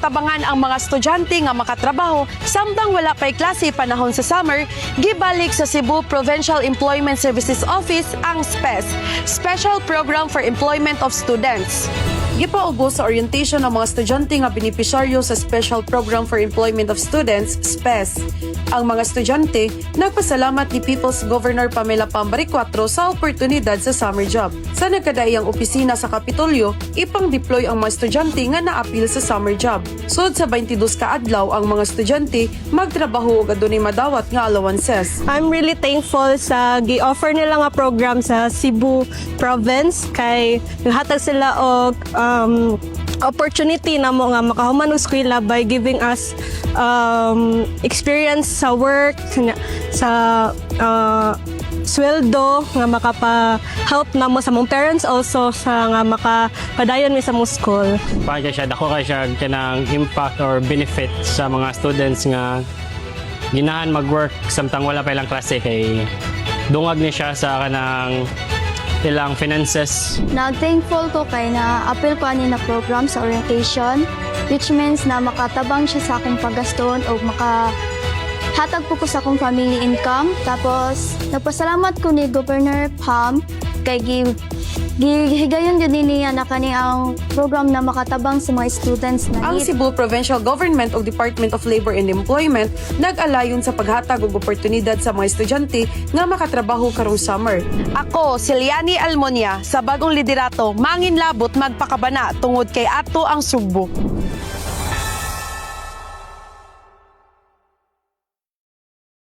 tabangan ang mga estudyante nga makatrabaho samtang wala pay klase panahon sa summer, gibalik sa Cebu Provincial Employment Services Office ang SPES, Special Program for Employment of Students. Gipaubos sa orientation ng mga estudyante nga benepisyaryo sa Special Program for Employment of Students, SPES. Ang mga estudyante nagpasalamat ni People's Governor Pamela Baricuatro sa oportunidad sa summer job. Sa nagkadaiyang opisina sa Kapitolyo, ipang-deploy ang mga estudyante nga na-appeal sa summer job. Sud sa 22 ka adlaw ang mga estudyante magtrabaho og adunay madawat nga allowances. I'm really thankful sa gi-offer nila nga program sa Cebu Province kay hatag sila og opportunity na mo nga makahuman og eskwela by giving us experience sa work, sa sweldo nga makapa-help na mo sa mong parents also sa nga makapadayon mi sa mong school. Kaya siya, dako kaya siya kanang impact or benefit sa mga students nga ginahan mag-work samtang wala pa ilang klase kay dungag ni siya sa kanang ilang finances. Nag-thankful ko kay na-appeal ko ani na program sa orientation, which means na makatabang siya sa akong paggaston o makahatag po ko sa akong family income. Tapos, nagpasalamat ko ni Governor Pam kay gihigayon yun niya na kani ang program na makatabang sa mga students na Ang Cebu Provincial Government o Department of Labor and Employment nag-alayon sa paghatag og oportunidad sa mga estudyante nga makatrabaho karong summer. Ako, si Liani Almonia, sa bagong liderato, manginlabot magpakabana tungod kay ato ang Sugbo.